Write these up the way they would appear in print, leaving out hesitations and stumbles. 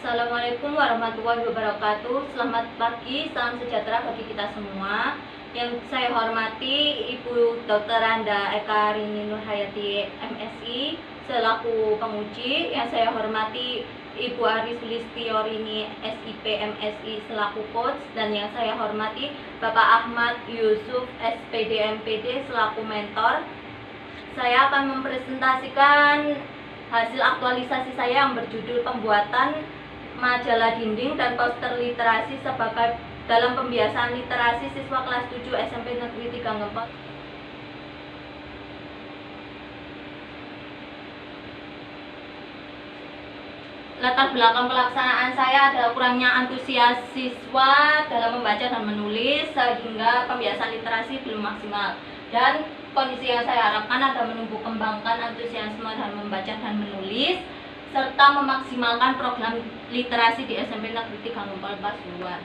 Assalamualaikum warahmatullahi wabarakatuh. Selamat pagi, salam sejahtera bagi kita semua. Yang saya hormati Ibu Dr. Anda Eka Rini Nurhayati MSI selaku penguji. Yang saya hormati Ibu Aris Listiorini SIP MSI selaku coach. Dan yang saya hormati Bapak Ahmad Yusuf SPD MPD selaku mentor. Saya akan mempresentasikan hasil aktualisasi saya yang berjudul pembuatan majalah dinding dan poster literasi sebagai dalam pembiasaan literasi siswa kelas 7 SMP Negeri 3 Ngempel. Latar belakang pelaksanaan saya adalah kurangnya antusias siswa dalam membaca dan menulis sehingga pembiasaan literasi belum maksimal, dan kondisi yang saya harapkan adalah menumbuh kembangkan antusiasme dan membaca dan menulis serta memaksimalkan program literasi di SMP Negeri 3 Ngempel Pasuruan.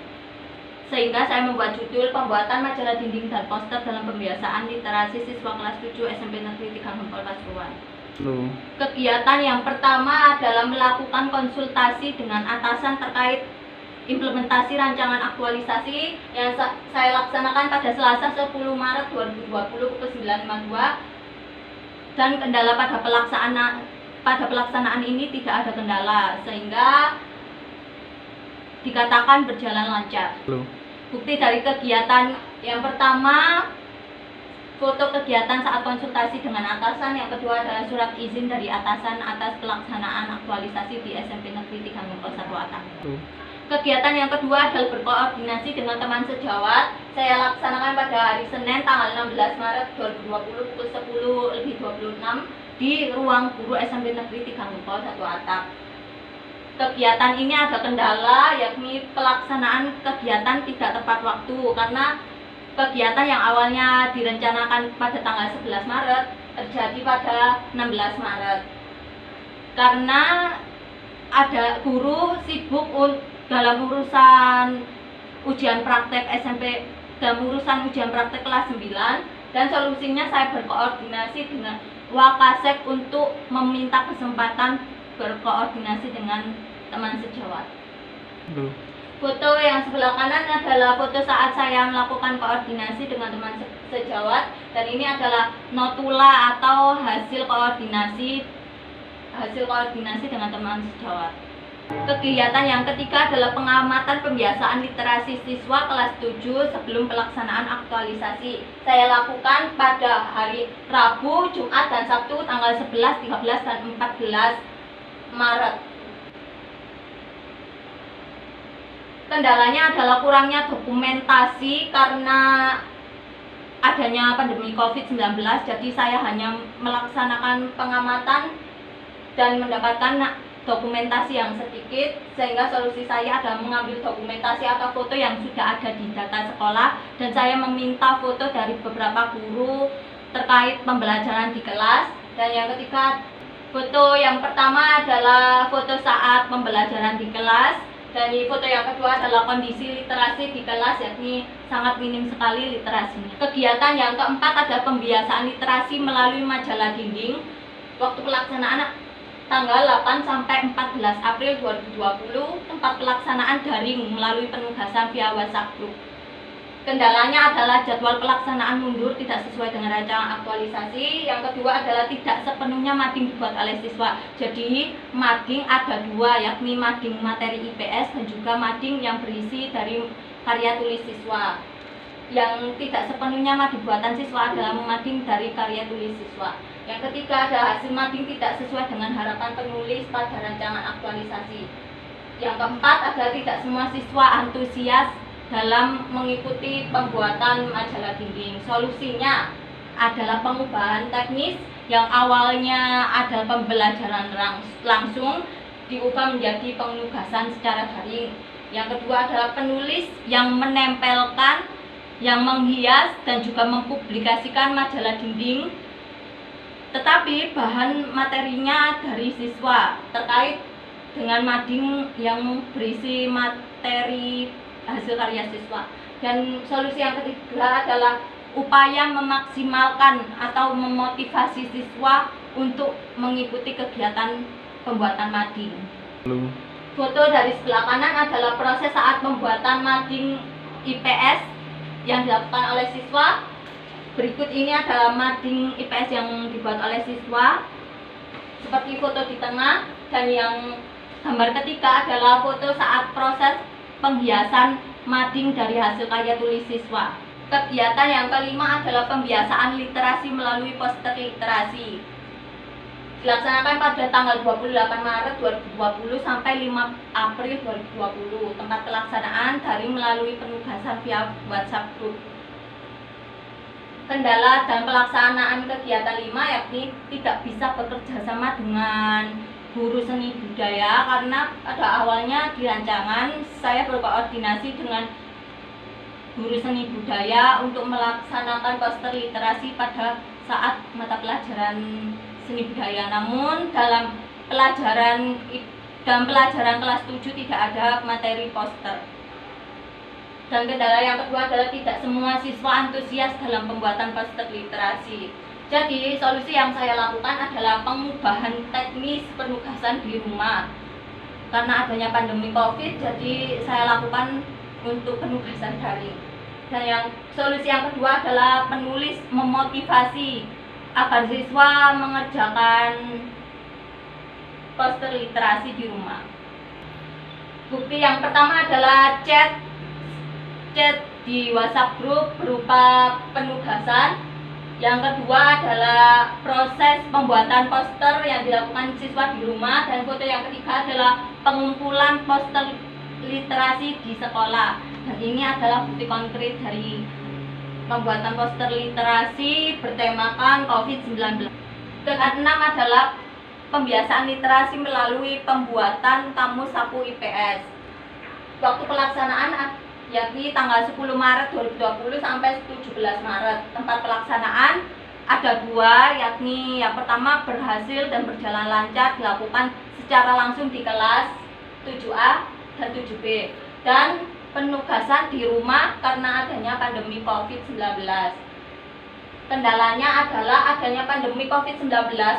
Sehingga saya membuat judul pembuatan majalah dinding dan poster dalam pembiasaan literasi siswa kelas 7 SMP Negeri 3 Ngempel Pasuruan. Kegiatan yang pertama adalah melakukan konsultasi dengan atasan terkait implementasi rancangan aktualisasi yang saya laksanakan pada Selasa 10 Maret 2020 pukul 9.52, dan kendala pada pelaksanaan ini tidak ada kendala sehingga dikatakan berjalan lancar. Bukti dari kegiatan yang pertama, foto kegiatan saat konsultasi dengan atasan. Yang kedua adalah surat izin dari atasan atas pelaksanaan aktualisasi di SMP Negeri 3 Ngempel 1 Atang. Kegiatan yang kedua adalah berkoordinasi dengan teman sejawat. Saya laksanakan pada hari Senin tanggal 16 Maret 2020 pukul 10.26 di ruang guru SMP Negeri 3 Ngempel 1 Atang. Kegiatan ini ada kendala, yakni pelaksanaan kegiatan tidak tepat waktu karena kegiatan yang awalnya direncanakan pada tanggal 11 Maret terjadi pada 16 Maret. Karena ada guru sibuk dalam urusan ujian praktek SMP, dalam urusan ujian praktek kelas 9, dan solusinya saya berkoordinasi dengan Wakasek untuk meminta kesempatan berkoordinasi dengan teman sejawat. Foto yang sebelah kanan adalah foto saat saya melakukan koordinasi dengan teman sejawat, dan ini adalah notula atau hasil koordinasi dengan teman sejawat. Kegiatan yang ketiga adalah pengamatan pembiasaan literasi siswa kelas 7 sebelum pelaksanaan aktualisasi. Saya lakukan pada hari Rabu, Jumat, dan Sabtu tanggal 11, 13, dan 14 Maret. Kendalanya adalah kurangnya dokumentasi karena adanya pandemi COVID-19, jadi saya hanya melaksanakan pengamatan dan mendapatkan dokumentasi yang sedikit, sehingga solusi saya adalah mengambil dokumentasi atau foto yang sudah ada di data sekolah, dan saya meminta foto dari beberapa guru terkait pembelajaran di kelas. Dan yang ketiga, foto yang pertama adalah foto saat pembelajaran di kelas, dan foto yang kedua adalah kondisi literasi di kelas, yakni sangat minim sekali literasinya. Kegiatan yang keempat adalah pembiasaan literasi melalui majalah dinding. Waktu pelaksanaan tanggal 8 sampai 14 April 2020, tempat pelaksanaan daring melalui penugasan via WhatsApp group. Kendalanya adalah jadwal pelaksanaan mundur, tidak sesuai dengan rancangan aktualisasi. Yang kedua adalah tidak sepenuhnya mading dibuat oleh siswa. Jadi mading ada dua, yakni mading materi IPS dan juga mading yang berisi dari karya tulis siswa. Yang tidak sepenuhnya mading buatan siswa adalah mading dari karya tulis siswa. Yang ketiga adalah hasil mading tidak sesuai dengan harapan penulis pada rancangan aktualisasi. Yang keempat adalah tidak semua siswa antusias dalam mengikuti pembuatan majalah dinding. Solusinya adalah pengubahan teknis yang awalnya ada pembelajaran langsung diubah menjadi penugasan secara daring. Yang kedua adalah penulis yang menempelkan, yang menghias, dan juga mempublikasikan majalah dinding, tetapi bahan materinya dari siswa terkait dengan mading yang berisi materi hasil karya siswa. Dan solusi yang ketiga adalah upaya memaksimalkan atau memotivasi siswa untuk mengikuti kegiatan pembuatan mading. Foto dari sebelah kanan adalah proses saat pembuatan mading IPS yang dilakukan oleh siswa. Berikut ini adalah mading IPS yang dibuat oleh siswa, seperti foto di tengah, dan yang gambar ketiga adalah foto saat proses penghiasan mading dari hasil karya tulis siswa. Kegiatan yang kelima adalah pembiasaan literasi melalui poster literasi. Dilaksanakan pada tanggal 28 Maret 2020 sampai 5 April 2020. Tempat pelaksanaan daring melalui penugasan via WhatsApp group. Kendala dan pelaksanaan kegiatan 5 yakni tidak bisa bekerja sama dengan guru seni budaya karena pada awalnya di rancangan saya berkoordinasi dengan guru seni budaya untuk melaksanakan poster literasi pada saat mata pelajaran seni budaya. Namun dalam pelajaran kelas 7 tidak ada materi poster. Dan kendala yang kedua adalah tidak semua siswa antusias dalam pembuatan poster literasi. Jadi solusi yang saya lakukan adalah pengubahan teknis penugasan di rumah. Karena adanya pandemi COVID, jadi saya lakukan untuk penugasan daring. Dan solusi yang kedua adalah penulis memotivasi agar siswa mengerjakan poster literasi di rumah. Bukti yang pertama adalah chat di WhatsApp group berupa penugasan. Yang kedua adalah proses pembuatan poster yang dilakukan siswa di rumah, dan foto yang ketiga adalah pengumpulan poster literasi di sekolah. Dan ini adalah bukti konkret dari pembuatan poster literasi bertemakan COVID-19. Keenam adalah pembiasaan literasi melalui pembuatan kamus saku IPS. Waktu pelaksanaan yakni tanggal 10 Maret 2020 sampai 17 Maret. Tempat pelaksanaan ada dua, yakni yang pertama berhasil dan berjalan lancar dilakukan secara langsung di kelas 7A dan 7B, dan penugasan di rumah karena adanya pandemi COVID-19. Kendalanya adalah adanya pandemi COVID-19,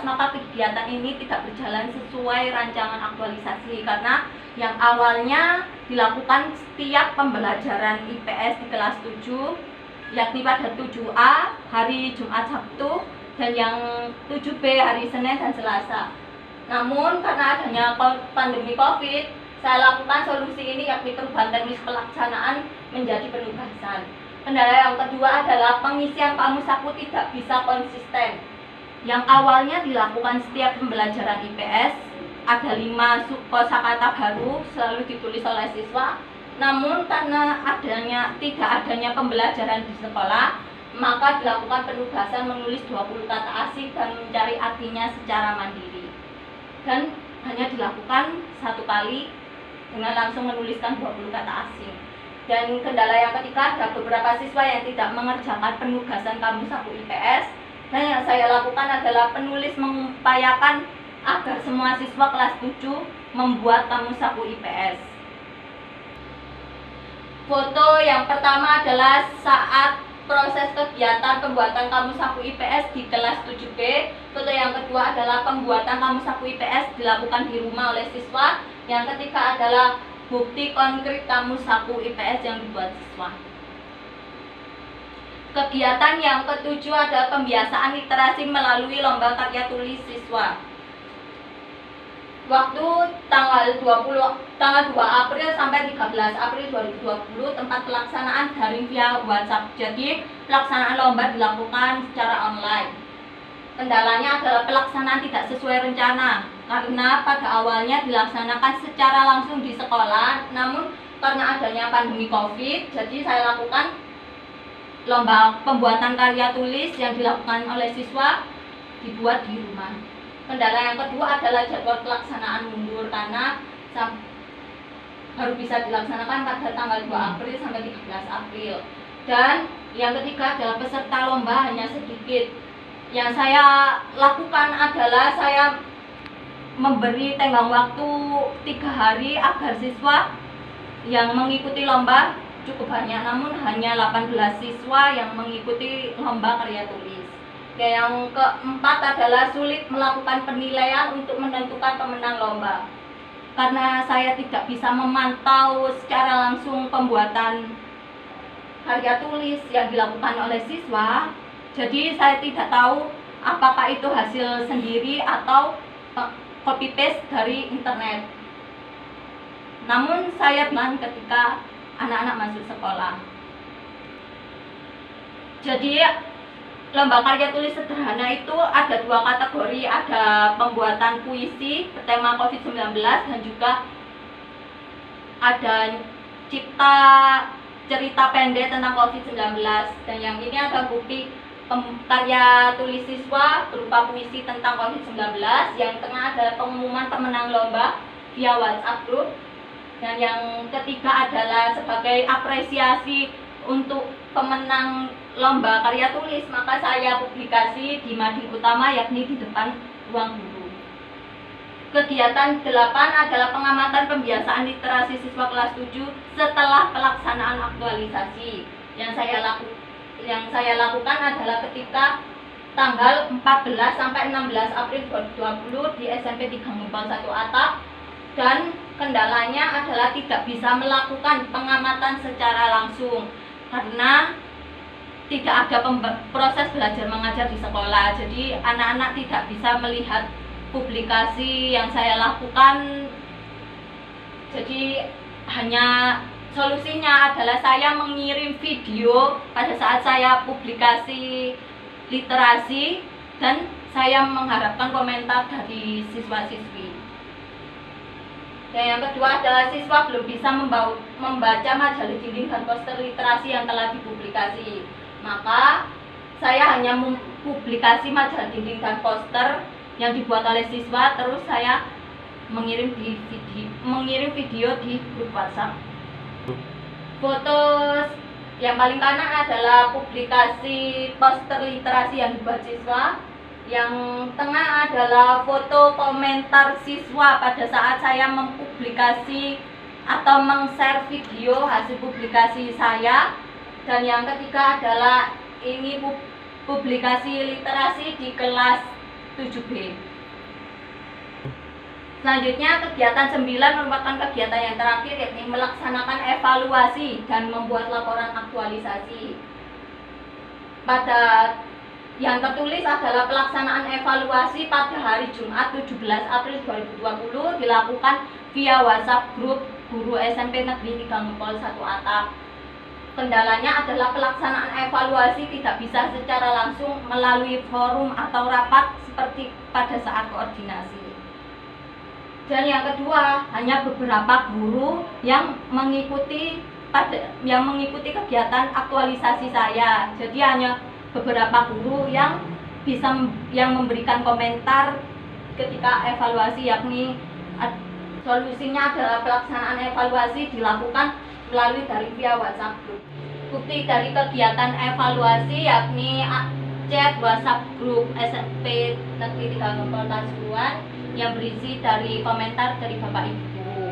maka kegiatan ini tidak berjalan sesuai rancangan aktualisasi karena yang awalnya dilakukan setiap pembelajaran IPS di kelas 7, yakni pada 7A hari Jumat Sabtu dan yang 7B hari Senin dan Selasa. Namun karena adanya pandemi COVID, saya lakukan solusi ini yakni perubahan teknis pelaksanaan menjadi penugasan. Kendala yang kedua adalah pengisian kamus saku tidak bisa konsisten. Yang awalnya dilakukan setiap pembelajaran IPS, ada 5 kosakata baru selalu ditulis oleh siswa. Namun karena tidak adanya pembelajaran di sekolah, maka dilakukan penugasan menulis 20 kata asing dan mencari artinya secara mandiri. Dan hanya dilakukan satu kali dengan langsung menuliskan 20 kata asing. Dan kendala yang ketiga, ada beberapa siswa yang tidak mengerjakan penugasan kamus saku IPS. Dan yang saya lakukan adalah penulis mengupayakan agar semua siswa kelas 7 membuat kamus saku IPS. Foto yang pertama adalah saat proses kegiatan pembuatan kamus saku IPS di kelas 7B. Foto yang kedua adalah pembuatan kamus saku IPS dilakukan di rumah oleh siswa. Yang ketiga adalah bukti konkret kamus saku IPS yang dibuat siswa. Kegiatan yang ketujuh adalah pembiasaan literasi melalui lomba karya tulis siswa. Waktu tanggal 2 April sampai 13 April 2020, tempat pelaksanaan daring via WhatsApp. Jadi pelaksanaan lomba dilakukan secara online. Kendalanya adalah pelaksanaan tidak sesuai rencana karena pada awalnya dilaksanakan secara langsung di sekolah, namun karena adanya pandemi COVID, jadi saya lakukan lomba pembuatan karya tulis yang dilakukan oleh siswa dibuat di rumah. Kendala yang kedua adalah jadwal pelaksanaan mundur karena baru bisa dilaksanakan pada tanggal 2 April sampai 13 April. Dan yang ketiga adalah peserta lomba hanya sedikit. Yang saya lakukan adalah saya memberi tenggang waktu 3 hari agar siswa yang mengikuti lomba cukup banyak, namun hanya 18 siswa yang mengikuti lomba karya tulis. Yang keempat adalah sulit melakukan penilaian untuk menentukan pemenang lomba. karena saya tidak bisa memantau secara langsung pembuatan karya tulis yang dilakukan oleh siswa, jadi saya tidak tahu apakah itu hasil sendiri atau copy paste dari internet. Namun saya bilang ketika anak-anak masuk sekolah. Jadi lomba karya tulis sederhana itu ada dua kategori, ada pembuatan puisi bertema COVID-19 dan juga ada cipta cerita pendek tentang COVID-19. Dan yang ini ada bukti karya tulis siswa berupa puisi tentang COVID-19. Yang tengah adalah pengumuman pemenang lomba via WhatsApp group. Dan yang ketiga adalah sebagai apresiasi untuk pemenang lomba karya tulis, maka saya publikasi di mading utama, yakni di depan ruang guru. Kegiatan 8 adalah pengamatan pembiasaan literasi siswa kelas 7 setelah pelaksanaan aktualisasi. Yang saya lakukan adalah ketika tanggal 14 sampai 16 April 2020 di SMP 3 Ngempol 1 Atap, dan kendalanya adalah tidak bisa melakukan pengamatan secara langsung karena tidak ada proses belajar mengajar di sekolah. Jadi anak-anak tidak bisa melihat publikasi yang saya lakukan. Jadi hanya solusinya adalah saya mengirim video pada saat saya publikasi literasi, dan saya mengharapkan komentar dari siswa-siswi. Dan yang kedua adalah siswa belum bisa membaca majalah dinding dan poster literasi yang telah dipublikasi. Maka saya hanya mempublikasi majalah dinding dan poster yang dibuat oleh siswa, terus saya mengirim video di grup WhatsApp. Foto yang paling kanan adalah publikasi poster literasi yang dibuat siswa. Yang tengah adalah foto komentar siswa pada saat saya mempublikasi atau meng-share video hasil publikasi saya. Dan yang ketiga adalah ini publikasi literasi di kelas 7B. Selanjutnya kegiatan 9 merupakan kegiatan yang terakhir, yakni melaksanakan evaluasi dan membuat laporan aktualisasi. Pada yang tertulis adalah pelaksanaan evaluasi pada hari Jumat 17 April 2020 dilakukan via WhatsApp grup guru SMP Negeri 3 Ngempol 1 Atap. Kendalanya adalah pelaksanaan evaluasi tidak bisa secara langsung melalui forum atau rapat seperti pada saat koordinasi. Dan yang kedua, hanya beberapa guru yang mengikuti kegiatan aktualisasi saya. Jadi hanya beberapa guru yang memberikan komentar ketika evaluasi, yakni solusinya adalah pelaksanaan evaluasi dilakukan melalui dari via WhatsApp group. Bukti dari kegiatan evaluasi yakni chat WhatsApp group SMP Negeri 3 Ngempol Pasuruan yang berisi dari komentar dari Bapak Ibu.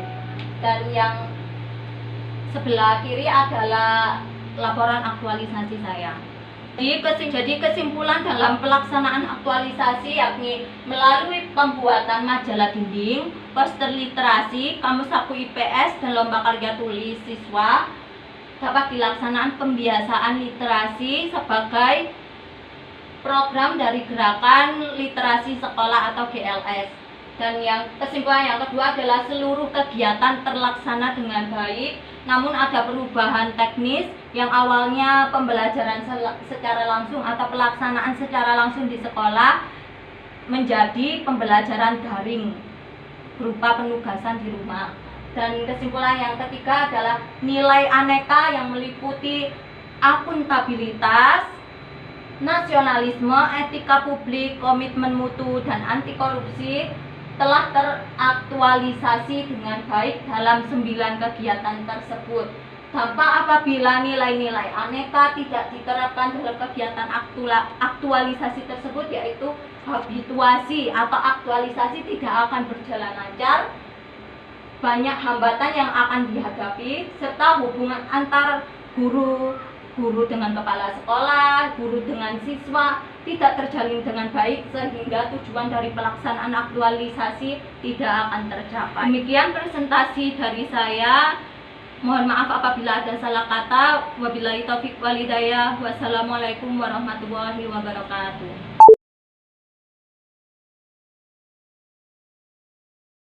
Dan yang sebelah kiri adalah laporan aktualisasi saya. Jadi kesimpulan dalam pelaksanaan aktualisasi yakni melalui pembuatan majalah dinding, poster literasi, kamus saku IPS, dan lomba karya tulis siswa dapat dilaksanakan pembiasaan literasi sebagai program dari gerakan literasi sekolah atau GLS. Dan yang kesimpulan yang kedua adalah seluruh kegiatan terlaksana dengan baik, namun ada perubahan teknis yang awalnya pembelajaran secara langsung atau pelaksanaan secara langsung di sekolah menjadi pembelajaran daring berupa penugasan di rumah. Dan kesimpulan yang ketiga adalah nilai aneka yang meliputi akuntabilitas, nasionalisme, etika publik, komitmen mutu, dan anti korupsi telah teraktualisasi dengan baik dalam 9 kegiatan tersebut. Dampak apabila nilai-nilai aneka tidak diterapkan dalam kegiatan aktualisasi tersebut yaitu habituasi atau aktualisasi tidak akan berjalan lancar, banyak hambatan yang akan dihadapi, serta hubungan antar guru guru dengan kepala sekolah, guru dengan siswa tidak terjalin dengan baik, sehingga tujuan dari pelaksanaan aktualisasi tidak akan tercapai. Demikian presentasi dari saya. Mohon maaf apabila ada salah kata. Wabillahi taufiq wal hidayah. Wassalamualaikum warahmatullahi wabarakatuh.